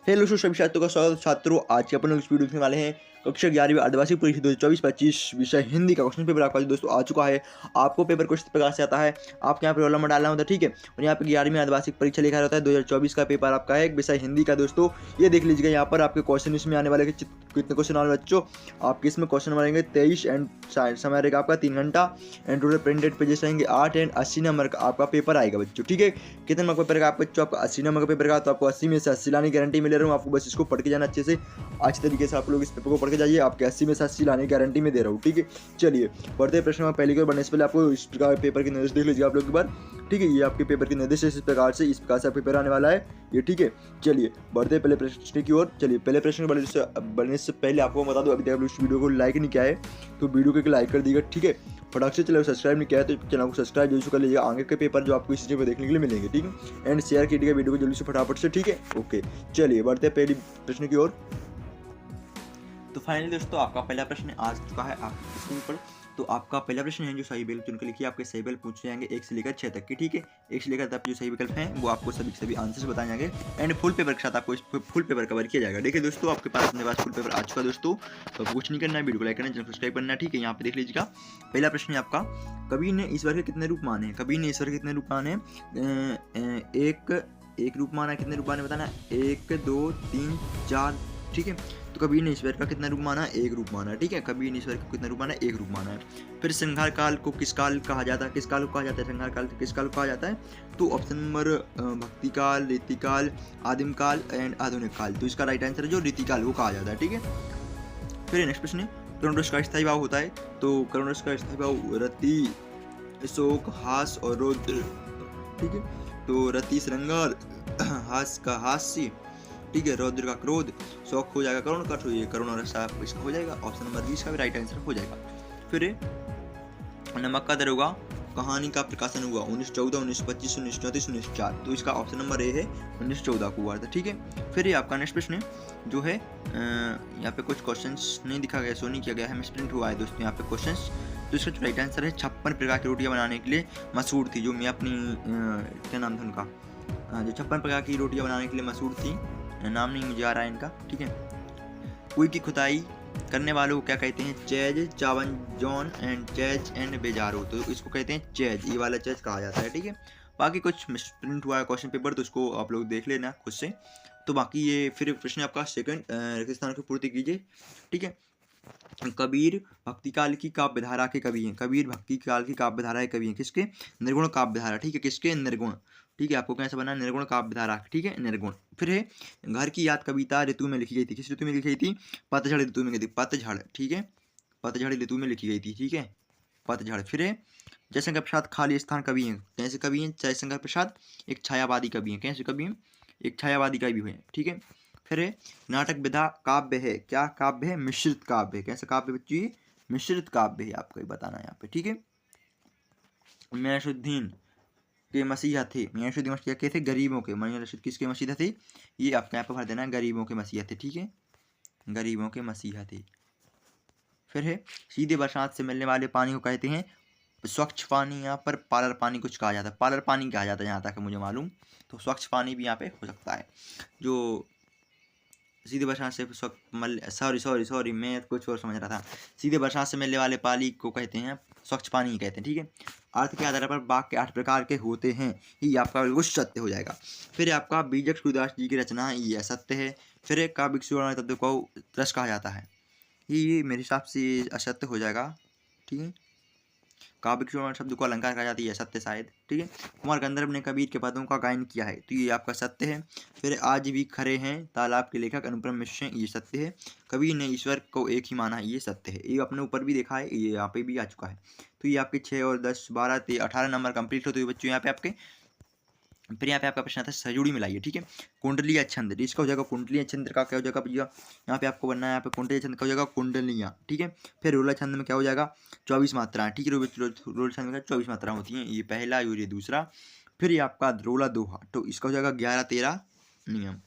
Hello सभी छात्रों का स्वागत है। छात्रों, आज के अपन लोग इस वीडियो देखने वाले हैं कक्षा 11वीं अर्धवार्षिक परीक्षा 2024-25 विषय हिंदी का क्वेश्चन पेपर आपका दोस्तों आ चुका है। आपको पेपर कुछ प्रकार से आता है, आपके यहाँ पे रोल नंबर डालना होता है, ठीक है। और यहाँ पे 11वीं अर्धवार्षिक परीक्षा लिखा रहता है 2024 का पेपर आपका है विषय हिंदी का दोस्तों। ये देख लीजिएगा यहाँ पर आपके क्वेश्चन इसमें आने वाले कितने क्वेश्चन आने वाले बच्चों। आपके इसमें क्वेश्चन बनेंगे 23 एंड समय रहेगा आपका 3 घंटा एंड टोटल प्रिंटेड पेजेस रहेंगे 8 एंड 80 नंबर का आपका पेपर आएगा बच्चों, ठीक है। कितने नंबर का पेपर का आपका बच्चों? आपका 80 नंबर का पेपर का, तो आपको 80 में से 80 लाने की गारंटी मिल रहा हूँ। आपको बस इसको पढ़ के जाना अच्छे से, अच्छे तरीके से आप लोग इस पेपर को पढ़ के जाइए। आपके 80 में से 80 लाने की गारंटी में दे रहा हूँ, ठीक है। चलिए बढ़ते प्रश्न में पहले की ओर बढ़ने से पहले आपको इस प्रकार पेपर के निर्देश देख लीजिए आप लोग एक बार, ठीक है। ये आपके पेपर के निर्देश इस प्रकार से पेपर आने वाला है ये, ठीक है। चलिए बढ़ते पहले प्रश्न की ओर। चलिए पहले प्रश्न बढ़ने से पहले आपको बता दूं, अभी तक आप इस वीडियो को लाइक नहीं किया है तो वीडियो को लाइक कर दीजिएगा, ठीक है। फटाक से चलो सब्सक्राइब नहीं किया है तो चैनल को सब्सक्राइब जल्दी से कर लीजिएगा, आगे के पेपर जो आपको इस चीज़ पर देखने के लिए मिलेंगे, ठीक है। एंड शेयर कीजिएगा वीडियो को जल्दी से फटाफट से, ठीक है। ओके चलिए बढ़ते हैं पहले प्रश्न की ओर। तो फाइनली दोस्तों आपका पहला प्रश्न आ चुका है आपके स्क्रीन पर। तो आपका पहला प्रश्न है जो सही विकल्प चुनकर लिखिए। आपके सही विकल्प पूछे जाएंगे 1 से लेकर 6 तक की, ठीक है। 1 से लेकर तक जो सही विकल्प हैं वो आपको सभी आंसर्स बताए जाएंगे एंड फुल पेपर के साथ आपको इस फुल पेपर कवर किया जाएगा। देखिए दोस्तों आपके पास अपने पास फुल पेपर आ चुका है दोस्तों। तो आपको कुछ नहीं करना है, वीडियो को लाइक करना है, चैनल सब्सक्राइब करना है, ठीक है। यहाँ पे देख लीजिएगा पहला प्रश्न है आपका, कबीर ने ईश्वर के कितने रूप माने? कबीर ने ईश्वर के कितने रूप माने? एक रूप माना, कितने रूप माने बताना, 1 2 3 4, ठीक है। तो कबीर ने ईश्वर का कितना रूप माना? एक रूप माना, ठीक है। कबीर ने ईश्वर का कितना रूप माना? एक रूप माना है। फिर संहार काल को किस काल कहा जाता है? किस काल को कहा जाता है? संहार काल किस काल को कहा जाता है? तो ऑप्शन नंबर भक्ति काल, रीति काल, आदिम काल एंड आधुनिक काल। तो इसका राइट आंसर है जो रीति काल वो कहा जाता है, ठीक है। फिर नेक्स्ट प्रश्न है, करुण रस का स्थायी भाव होता है। तो करुण रस का स्थायी भाव रति, शोक, हास और रौद्र, ठीक है। तो रति श्रृंगार, हास का हास्य, ठीक है, रौद्र का क्रोध, शौक हो जाएगा करुण का, तो ये करुण और इसका हो जाएगा ऑप्शन नंबर 20 का भी राइट आंसर हो जाएगा। फिर नमक का दरोगा कहानी का प्रकाशन हुआ 1914, 1925, 1934, 1904। तो इसका ऑप्शन नंबर ए है 1914 को हुआ था, ठीक है। फिर ये आपका नेक्स्ट प्रश्न जो है यहाँ पे कुछ क्वेश्चंस नहीं दिखा गया, शो नहीं किया गया है, मिसप्रिंट हुआ है दोस्तों यहाँ पे क्वेश्चंस। तो इसका जो राइट आंसर है 56 प्रकार की रोटियां बनाने के लिए मशहूर थी, जो मैं अपनी क्या नाम था उनका, जो 56 प्रकार की रोटियां बनाने के लिए मशहूर थी, नाम नहीं मुझे आ रहा है इनका, ठीक है। कुई की खुदाई करने वालों को क्या कहते हैं? चैज, चावन जॉन एंड चैज एंड बेजारो। तो इसको कहते हैं चैज, ये वाला चैज कहा जाता है, ठीक है। बाकी कुछ मिसप्रिंट हुआ है क्वेश्चन पेपर, तो उसको आप लोग देख लेना खुद से। तो बाकी ये फिर प्रश्न आपका सेकंड रिक्त स्थान की पूर्ति कीजिए, ठीक है। कबीर भक्ति काल की काव्य धारा के कवि हैं। कबीर भक्ति काल की काव्य धारा के कवि हैं, किसके? निर्गुण काव्य धारा, ठीक है। किसके? निर्गुण, ठीक है। आपको कैसे बना? निर्गुण काव्य धारा, ठीक है, निर्गुण। फिर है घर की याद कविता ऋतु में लिखी गई थी। किस ऋतु में लिखी गई थी? पतझड़ ऋतु में लिखी थी, पतझड़, ठीक है, पतझड़ ऋतु में लिखी गई थी, ठीक है, पतझड़। फिर है जयशंकर प्रसाद खाली स्थान कवि हैं। कैसे कवि हैं? जयशंकर प्रसाद एक छायावादी कवि हैं। कैसे कवि हैं? एक छायावादी कवि हैं, ठीक है। फिर है नाटक विधा काव्य है। क्या काव्य है? मिश्रित काव्य है। कैसे काव्य बच्ची? मिश्रित काव्य है, आपको बताना है यहाँ पे, ठीक है। मयासुद्दीन के मसीहा थे। मयासुद्दीन मसीहा के थे? गरीबों के। मयासुद्दीन किसके मसीहा थे? ये आपको यहाँ पे भर देना है, गरीबों के मसीहा थे, ठीक है, गरीबों के मसीहा थे। फिर है सीधे बरसात से मिलने वाले पानी को कहते हैं स्वच्छ पानी। यहाँ पर पालर पानी कुछ कहा जाता है, पालर पानी कहा जाता है जहाँ तक मुझे मालूम। तो स्वच्छ पानी भी यहाँ पे हो सकता है। जो सीधे बरसात से सॉरी मैं कुछ और समझ रहा था। सीधे बरसात से मिलने वाले पानी को कहते हैं स्वच्छ पानी ही कहते हैं, ठीक है। अर्थ के आधार पर वाक्य 8 प्रकार के होते हैं, ये आपका बिल्कुल सत्य हो जाएगा। फिर आपका बीजक सूरदास जी की रचना है, ये असत्य है। फिर काव्य तत्व को रस कहा जाता है, ये मेरे हिसाब से असत्य हो जाएगा, ठीक है। काव्य शब्द को अलंकार कहा जाता है, सत्य शायद, ठीक है। कुमार गंधर्व ने कबीर के पदों का गायन किया है, तो ये आपका सत्य है। फिर आज भी खड़े हैं तालाब के लेखक अनुपम मिश्र हैं, ये सत्य है। कबीर ने ईश्वर को एक ही माना है, ये सत्य है। ये अपने ऊपर भी देखा है, ये यहाँ पे भी आ चुका है। तो ये आपके 6 और 10 12 13 18 नंबर कंप्लीट होते हुए बच्चों यहाँ पे आपके। फिर यहाँ पे आपका प्रश्न आता है सजुड़ी मिलाइए, ठीक है। कुंडलिया छंद, इसका हो जाएगा कुंडलिया छंद का क्या हो जाएगा भैया? यहाँ पे आपको बनना है, यहाँ पे कुंडलिया छंद का हो जाएगा कुंडलियाँ, ठीक है। फिर रोला छंद में क्या हो जाएगा? 24 मात्राएं, ठीक है। रोला छंद में 24 मात्राएं होती हैं, ये पहला और ये दूसरा। फिर ये आपका रोला दोहा, तो इसका हो जाएगा 11 13 नियम,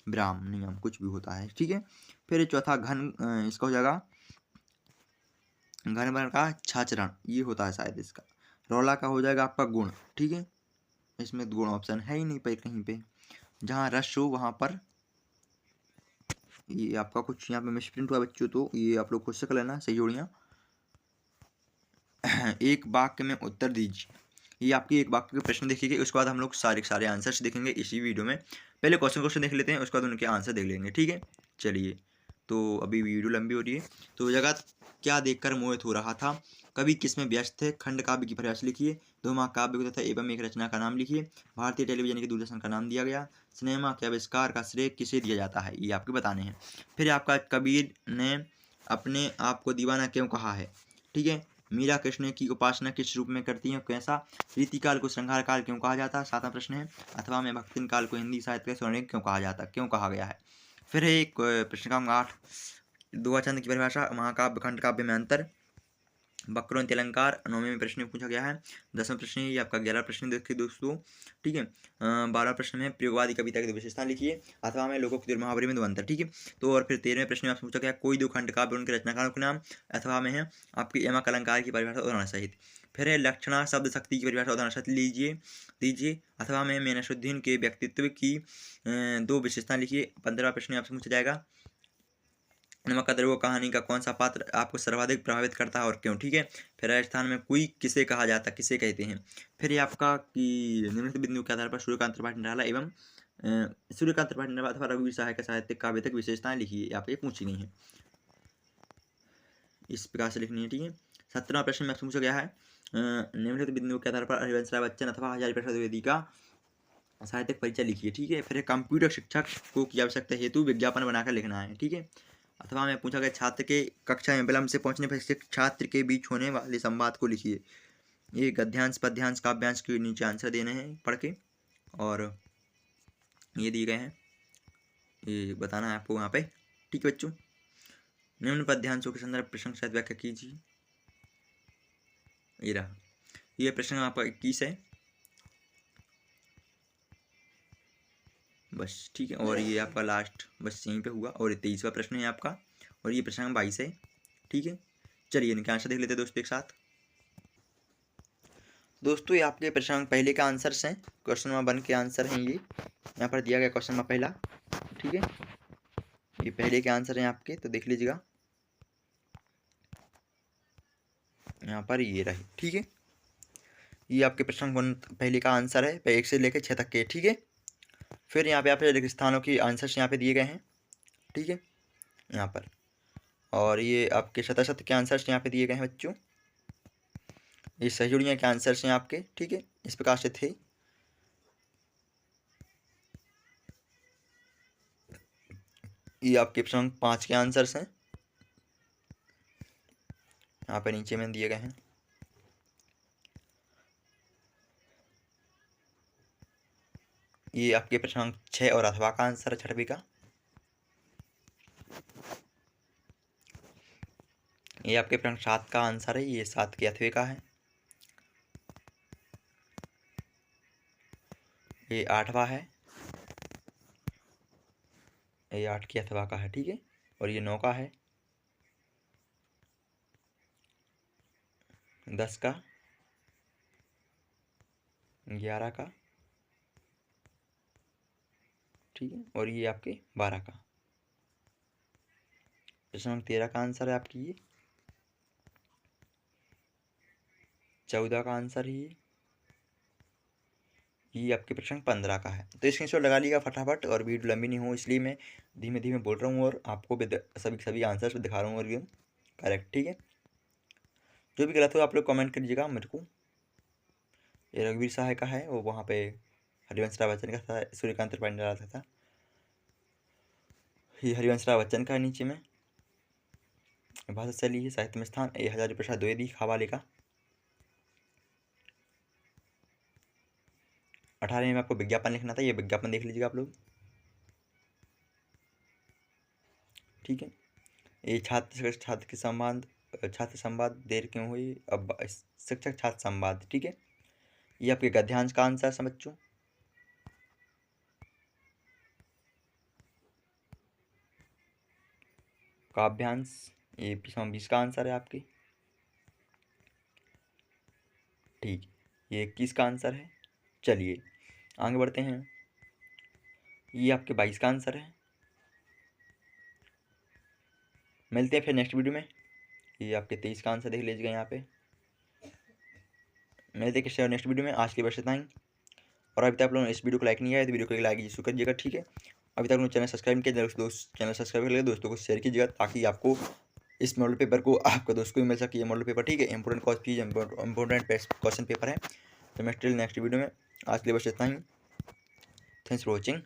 ब्राह्म नियम कुछ भी होता है, ठीक है। फिर चौथा घन, इसका हो जाएगा घन वर्ण का छाचरण, ये होता है शायद इसका। रोला का हो जाएगा आपका गुण, ठीक है। इसमें गुण ऑप्शन है ही नहीं पे कहीं पे, जहाँ रस हो वहाँ पर ये आपका कुछ यहाँ पे मिसप्रिंट हुआ बच्चों, तो ये आप लोग खुद से कर लेना सही जोड़ियाँ। एक वाक्य में उत्तर दीजिए। ये आपकी एक वाक्य के प्रश्न देखिए, उसके बाद हम लोग सारे के सारे आंसर्स देखेंगे इसी वीडियो में। पहले क्वेश्चन देख लेते हैं, उसके बाद उनके आंसर देख लेंगे, ठीक है। चलिए, तो अभी वीडियो लंबी हो रही है। तो जगत क्या देखकर मोहित हो रहा था? कवि किसमें व्यस्त थे? खंड काव्य की परिभाषा लिखिए। दो महाकाव्य को तथा एवं एक रचना का नाम लिखिए। भारतीय टेलीविजन के दूरदर्शन का नाम दिया गया। सिनेमा के आविष्कार का श्रेय किसे दिया जाता है? ये आपके बताने हैं। फिर आपका कबीर ने अपने आप को दीवाना क्यों कहा है? ठीक है। मीरा कृष्ण की उपासना किस रूप में करती हैं, कैसा? रीतिकाल को श्रृंगार काल क्यों कहा जाता है? सातवां प्रश्न है। अथवा में भक्तिन काल को हिंदी साहित्य का स्वर्णिम क्यों कहा जाता, क्यों कहा गया है? फिर है एक प्रश्न का 8, दुआ चंद की परिभाषा, महाकाव्य खंड काव्य में अंतर, वक्रों अलंकार 9वें में प्रश्न पूछा गया है। 10वां प्रश्न ये आपका 11 प्रश्न देखिए दोस्तों, ठीक है। 12वां प्रश्न में प्रयोगवादी कविता की विशेषता लिखिए। अथवा में लोकोक्ति और महावरी में दो अंतर, ठीक है। तो और फिर 13वें प्रश्न में आपसे पूछा गया कोई दो खंड काव्य उनके रचनाकारों के नाम। अथवा में है आपकी यमक अलंकार की परिभाषा उदाहरण सहित। फिर है लक्षणा शब्द शक्ति की परिभाषा उदाहरण सहित दीजिए। अथवा में नसरुद्दीन के व्यक्तित्व की दो विशेषताएं लिखिए। 15वां प्रश्न आपसे पूछा जाएगा नमक का द्रव्य कहानी का कौन सा पात्र आपको सर्वाधिक प्रभावित करता है और क्यों, ठीक है। फिर राजस्थान में कुई किसे कहा जाता, किसे कहते हैं। फिर ये आपका कि निम्नलिखित बिंदु के आधार पर सूर्यकांत त्रिपाठी निराला एवं सूर्यकांत त्रिपाठी निराला अथवा रघुवीर सहाय का साहित्यिक काव्य तक विशेषताएं लिखिए। आप ये पूछी गई है, इस प्रकार से लिखनी है, ठीक है। 17वां प्रश्न में आपसे पूछा गया है निम्नलिखित बिंदु के आधार पर हरिवंश राय बच्चन अथवा हजारीप्रसाद द्विवेदी का साहित्यिक परिचय लिखिए, ठीक है। फिर कंप्यूटर शिक्षक को की आवश्यकता हेतु विज्ञापन बनाकर लिखना है, ठीक है। अथवा में पूछा गया छात्र के कक्षा में विलंब से पहुंचने पर छात्र के बीच होने वाले संवाद को लिखिए। ये गद्यांश पद्यांश काव्यांश के नीचे आंसर देने हैं पढ़ के, और ये दिए गए हैं, ये बताना है आपको वहाँ पे, ठीक है बच्चों। निम्न पद्यांशों के संदर्भ प्रश्न सहित व्याख्या कीजिए। ये रहा, ये प्रश्न आपका 21 है बस, ठीक है। और ये आपका लास्ट बस यहीं पे हुआ, और 23वां प्रश्न है आपका, और ये प्रश्न 22 है, ठीक है। चलिए इनके आंसर देख लेते हैं दोस्तों एक साथ। दोस्तों ये आपके प्रश्न पहले का आंसर्स हैं, क्वेश्चन नंबर 1 के आंसर हैं ये, यहाँ पर दिया गया क्वेश्चन नंबर पहला, ठीक है। ये पहले के आंसर हैं आपके, तो देख लीजिएगा यहाँ पर ये रहे, ठीक है। ये आपके प्रश्न पहले का आंसर है 1 से लेकर 6 तक के, ठीक है। फिर यहाँ पे आपके स्थानों की आंसर्स यहाँ पे दिए गए हैं, ठीक है, यहाँ पर। और ये आपके शतशत के आंसर्स यहाँ पे दिए गए हैं बच्चों। ये सही जोड़ियाँ के आंसर्स हैं आपके, ठीक है, इस प्रकार से थे। ये आपके प्रश्न 5 के आंसर्स हैं, यहाँ पे नीचे में दिए गए हैं। ये आपके प्रश्न 6 और अथवा का आंसर है 6वीं का। ये आपके प्रश्न 7 का आंसर है, ये 7 के अथवे का है। ये 8वां है, ये 8 के अथवा का है, ठीक है। और ये 9 का है, 10 का, 11 का, ठीक है। और ये आपके 12 का। प्रश्न 13 का आंसर है आपकी ये 14 का आंसर है ये आपके प्रश्न 15 का है। तो स्क्रीनशॉट लगा लीजिएगा फटाफट, और वीडियो लंबी नहीं हो इसलिए मैं धीमे धीमे बोल रहा हूँ और आपको भी सभी आंसर्स दिखा रहा हूँ और ये करेक्ट, ठीक है। जो भी गलत हो आप लोग कमेंट कर लीजिएगा मेरे को। ये रघुवीर सहाय का है, वो वहाँ पे हरिवंश राय बच्चन का था, सूर्यकांत त्रिपाठी डाला था। ये हरिवंश राय बच्चन का नीचे में भाषा शैली है, साहित्य में स्थान ये हजारीप्रसाद द्विवेदी हवाले का। 18वें में आपको विज्ञापन लिखना था, ये विज्ञापन देख लीजिएगा आप लोग, ठीक है। ये छात्र के छात्र संवाद देर क्यों हुई, अब शिक्षक छात्र संवाद, ठीक है। ये आपके गद्यांश का आंसर समझो। काव्यांश ये 20 का आंसर है आपके, ठीक। ये 21 का आंसर है। चलिए आगे बढ़ते हैं, ये आपके 22 का आंसर है। मिलते हैं फिर नेक्स्ट वीडियो में। ये आपके 23 का आंसर देख लीजिएगा यहाँ पे। मिलते हैं किसी नेक्स्ट वीडियो में। आज की बस इतना ही। और अभी तक आप लोगों ने इस वीडियो को लाइक नहीं किया है तो वीडियो को लाइक जरूर करिएगा, ठीक है। अभी तक उन्होंने चैनल सब्सक्राइब किया, दोस्त चैनल सब्सक्राइब कर लिया, दोस्तों को शेयर कीजिएगा ताकि आपको इस मॉडल पेपर को आपका दोस्त को भी मिल सके। ये मॉडल पेपर, ठीक है, इंपॉर्टेंट क्वेश्चन पेपर है। तो मैं स्टिल नेक्स्ट वीडियो में। आज के लिए बस इतना ही। Thanks for watching.